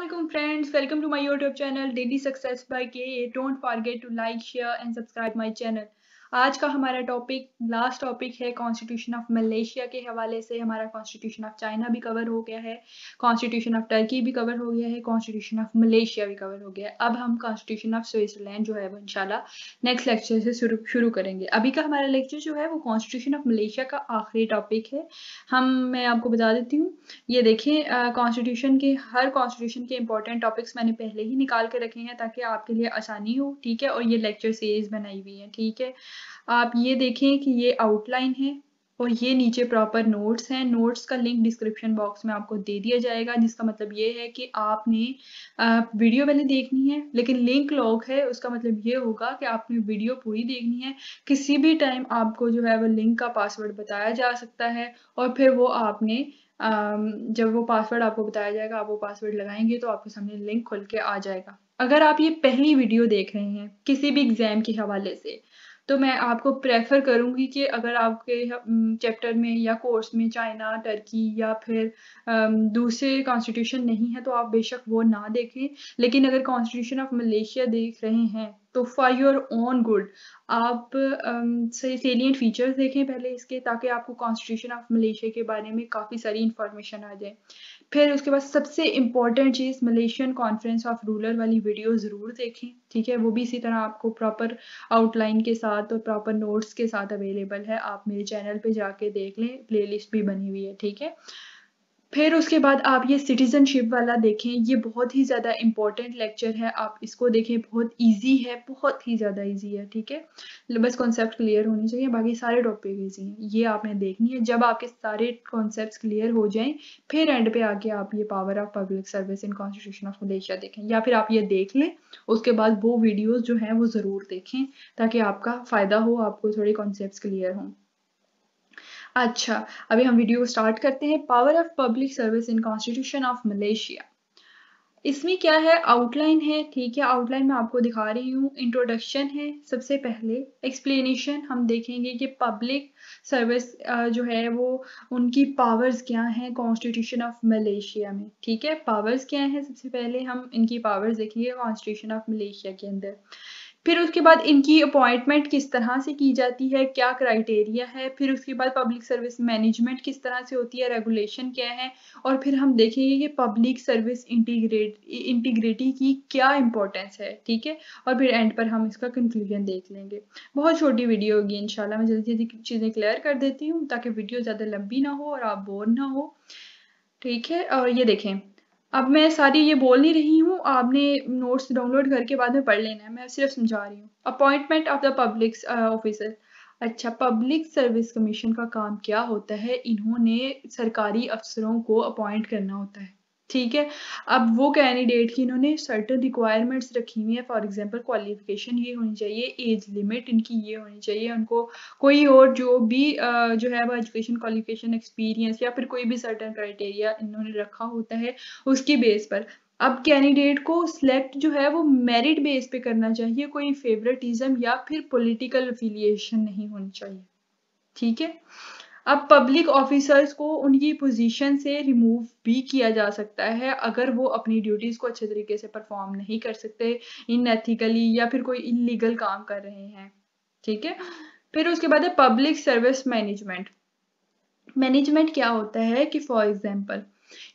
Assalamualaikum friends, welcome to my YouTube channel Daily Success by KA. Don't forget to like, share and subscribe my channel. आज का हमारा last topic है constitution of Malaysia के हवाले से। हमारा constitution of China भी cover हो गया है, कॉन्स्टिट्यूशन ऑफ टर्की भी कवर हो गया है, कॉन्स्टिट्यूशन ऑफ मलेशिया भी कवर हो गया है। अब हम कॉन्स्टिट्यूशन ऑफ स्विट्जरलैंड जो है वो इंशाल्लाह नेक्स्ट लेक्चर से शुरू करेंगे। अभी का हमारा लेक्चर जो है वो कॉन्स्टिट्यूशन ऑफ मलेशिया का आखिरी टॉपिक है। मैं आपको बता देती हूँ, ये देखें हर कॉन्स्टिट्यूशन के इंपॉर्टेंट टॉपिक्स मैंने पहले ही निकाल के रखे हैं ताकि आपके लिए आसानी हो, ठीक है। और ये लेक्चर सीरीज बनाई हुई है, ठीक है। आप ये देखें कि ये आउटलाइन है और ये नीचे प्रॉपर नोट्स हैं। नोट्स का लिंक डिस्क्रिप्शन बॉक्स में आपको दे दिया जाएगा, जिसका मतलब ये है कि आपने वीडियो पहले देखनी है, लेकिन लिंक लॉक है, उसका मतलब ये होगा कि आपने वीडियो पूरी देखनी है। किसी भी टाइम आपको जो है वो लिंक का पासवर्ड बताया जा सकता है और फिर वो आपने जब वो पासवर्ड आपको बताया जाएगा, आप वो पासवर्ड लगाएंगे तो आपके सामने लिंक खुल के आ जाएगा। अगर आप ये पहली वीडियो देख रहे हैं किसी भी एग्जाम के हवाले से, तो मैं आपको प्रेफर करूंगी कि अगर आपके चैप्टर में या कोर्स में चाइना, टर्की या फिर दूसरे कॉन्स्टिट्यूशन नहीं है तो आप बेशक वो ना देखें। लेकिन अगर कॉन्स्टिट्यूशन ऑफ मलेशिया देख रहे हैं तो फॉर योर ओन गुड आप सेलिएंट फीचर्स देखें पहले इसके, ताकि आपको कॉन्स्टिट्यूशन ऑफ मलेशिया के बारे में काफ़ी सारी इंफॉर्मेशन आ जाए। फिर उसके बाद सबसे important cheese Malaysian conference of ruler वाली वीडियो ज़रूर देखें, ठीक है। वो भी इसी तरह आपको प्रॉपर आउटलाइन के साथ और प्रॉपर नोट्स के साथ अवेलेबल है। आप मेरे चैनल पे जाके देख लें, प्लेलिस्ट भी बनी हुई है, ठीक है। फिर उसके बाद आप ये सिटीजनशिप वाला देखें, ये बहुत ही ज़्यादा इम्पोर्टेंट लेक्चर है, आप इसको देखें। बहुत इजी है, बहुत ही ज़्यादा इजी है, ठीक है। बस कॉन्सेप्ट क्लियर होनी चाहिए, बाकी सारे टॉपिक इजी हैं, ये आपने देखनी है। जब आपके सारे कॉन्सेप्ट क्लियर हो जाएं फिर एंड पे आके आप ये power of public service in constitution of Malaysia देखें, या फिर आप ये देख लें, उसके बाद वो वीडियोज़ जो हैं वो ज़रूर देखें ताकि आपका फ़ायदा हो, आपको थोड़े कॉन्सेप्ट क्लियर हों। अच्छा, अभी हम वीडियो स्टार्ट करते हैं। Power of public service in constitution of Malaysia. इसमें क्या है, आउटलाइन है, ठीक है। आउटलाइन मैं आपको दिखा रही हूँ। इंट्रोडक्शन है सबसे पहले, एक्सप्लेनेशन हम देखेंगे कि पब्लिक सर्विस जो है वो उनकी पावर्स क्या हैं कॉन्स्टिट्यूशन ऑफ मलेशिया में, ठीक है। पावर्स क्या हैं, सबसे पहले हम इनकी पावर्स देखेंगे कॉन्स्टिट्यूशन ऑफ मलेशिया के अंदर। फिर उसके बाद इनकी अपॉइंटमेंट किस तरह से की जाती है, क्या क्राइटेरिया है। फिर उसके बाद पब्लिक सर्विस मैनेजमेंट किस तरह से होती है, रेगुलेशन क्या है। और फिर हम देखेंगे कि पब्लिक सर्विस इंटीग्रिटी की क्या इंपॉर्टेंस है, ठीक है। और फिर एंड पर हम इसका कंक्लूजन देख लेंगे। बहुत छोटी वीडियो होगी इंशाल्लाह, मैं जल्दी जल्दी चीज़ें क्लियर कर देती हूँ ताकि वीडियो ज़्यादा लंबी ना हो और आप बोर ना हो, ठीक है। और ये देखें, अब मैं सारी ये बोल नहीं रही हूँ, आपने नोट्स डाउनलोड करके बाद में पढ़ लेना है, मैं सिर्फ समझा रही हूँ। Appointment of the public officer. अच्छा, पब्लिक सर्विस कमीशन का काम क्या होता है, इन्होंने सरकारी अफसरों को अपॉइंट करना होता है, ठीक है। अब वो कैंडिडेट की इन्होंने सर्टेन रिक्वायरमेंट्स रखी हुई है। फॉर एग्जांपल क्वालिफिकेशन ये होनी चाहिए, एज लिमिट इनकी ये होनी चाहिए, उनको कोई और जो भी जो है वो एजुकेशन क्वालिफिकेशन एक्सपीरियंस या फिर कोई भी सर्टेन क्राइटेरिया इन्होंने रखा होता है उसकी बेस पर। अब कैंडिडेट को सिलेक्ट जो है वो मेरिट बेस पे करना चाहिए, कोई फेवरेटिज्म या फिर पॉलिटिकल अफिलिएशन नहीं होनी चाहिए, ठीक है। अब पब्लिक ऑफिसर्स को उनकी पोजीशन से रिमूव भी किया जा सकता है अगर वो अपनी ड्यूटीज को अच्छे तरीके से परफॉर्म नहीं कर सकते, इनएथिकली या फिर कोई इलीगल काम कर रहे हैं, ठीक है। फिर उसके बाद है पब्लिक सर्विस मैनेजमेंट। मैनेजमेंट क्या होता है कि फॉर एग्जांपल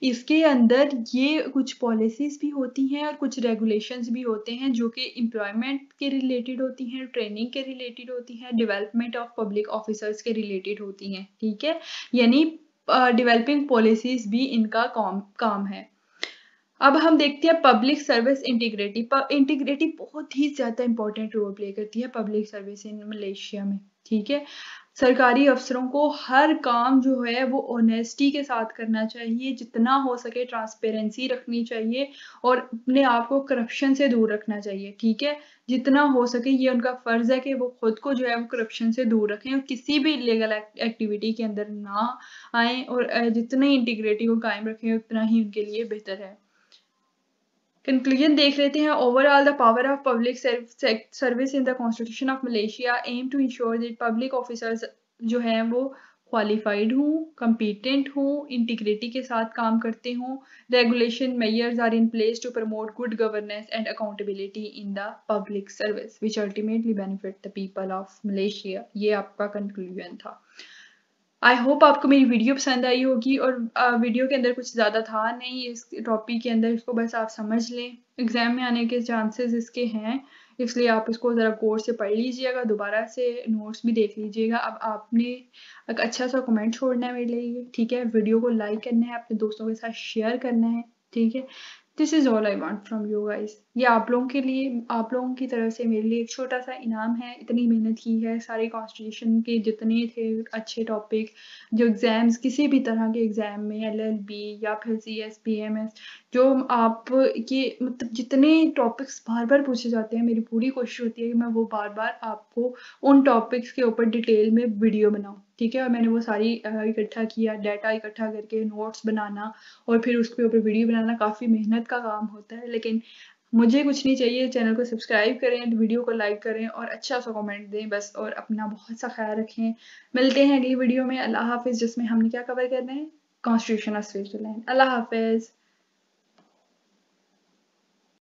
इसके अंदर ये कुछ पॉलिसीज भी होती हैं और कुछ रेगुलेशंस भी होते हैं जो कि एम्प्लॉयमेंट के रिलेटेड होती हैं, ट्रेनिंग के रिलेटेड होती हैं, डेवलपमेंट ऑफ पब्लिक ऑफिसर्स के रिलेटेड होती हैं, ठीक है। यानी डेवलपिंग पॉलिसीज भी इनका काम है। अब हम देखते हैं पब्लिक सर्विस इंटीग्रिटी। इंटीग्रिटी बहुत ही ज़्यादा इंपॉर्टेंट रोल प्ले करती है पब्लिक सर्विस इन मलेशिया में, ठीक है। सरकारी अफसरों को हर काम जो है वो ऑनेस्टी के साथ करना चाहिए, जितना हो सके ट्रांसपेरेंसी रखनी चाहिए और अपने आप को करप्शन से दूर रखना चाहिए, ठीक है। जितना हो सके ये उनका फ़र्ज़ है कि वो खुद को जो है वो करप्शन से दूर रखें और किसी भी इलीगल एक्टिविटी के अंदर ना आएँ और जितनी इंटीग्रिटी को कायम रखें उतना ही उनके लिए बेहतर है। कंक्लूजन देख लेते हैं। Overall the power of public service in the constitution of Malaysia aim to ensure that public officers जो हैं वो क्वालिफाइड हूँ, कम्पिटेंट हूँ, इंटीग्रिटी के साथ काम करते हूँ, regulation measures are in place to promote good governance and accountability in the public service which ultimately benefit the people of Malaysia. ये आपका कंक्लूजन था। आई होप आपको मेरी वीडियो पसंद आई होगी, और वीडियो के अंदर कुछ ज़्यादा था नहीं इस टॉपिक के अंदर, इसको बस आप समझ लें। एग्ज़ाम में आने के चांसेस इसके हैं, इसलिए आप इसको ज़रा गौर से पढ़ लीजिएगा, दोबारा से नोट्स भी देख लीजिएगा। अब आपने एक अच्छा सा कमेंट छोड़ना है मेरे लिए, ठीक है, वीडियो को लाइक करना है, अपने दोस्तों के साथ शेयर करना है, ठीक है। This is all I want from you guys. ये आप लोगों के लिए, आप लोगों की तरफ से मेरे लिए एक छोटा सा इनाम है। इतनी मेहनत की है, सारे कॉन्स्टिट्यूशन के जितने थे अच्छे टॉपिक, जो एग्ज़ाम्स किसी भी तरह के एग्ज़ाम में LLB या फिर CS PMS, जो आप ये मतलब जितने टॉपिक्स बार बार पूछे जाते हैं, मेरी पूरी कोशिश होती है कि मैं वो बार बार आपको उन टॉपिक्स के ऊपर डिटेल में वीडियो बनाऊँ, ठीक है। और मैंने वो सारी इकट्ठा किया, डाटा इकट्ठा करके नोट्स बनाना और फिर उसके ऊपर वीडियो बनाना काफ़ी मेहनत का काम होता है, लेकिन मुझे कुछ नहीं चाहिए। चैनल को सब्सक्राइब करें, वीडियो को लाइक करें और अच्छा सा कमेंट दें बस, और अपना बहुत सा ख्याल रखें। मिलते हैं अगली वीडियो में। अल्लाह हाफिज़, जिसमें हमने क्या कवर करना है, कॉन्स्टिट्यूशन ऑफ स्विट्ज़रलैंड। अल्लाह हाफिज़।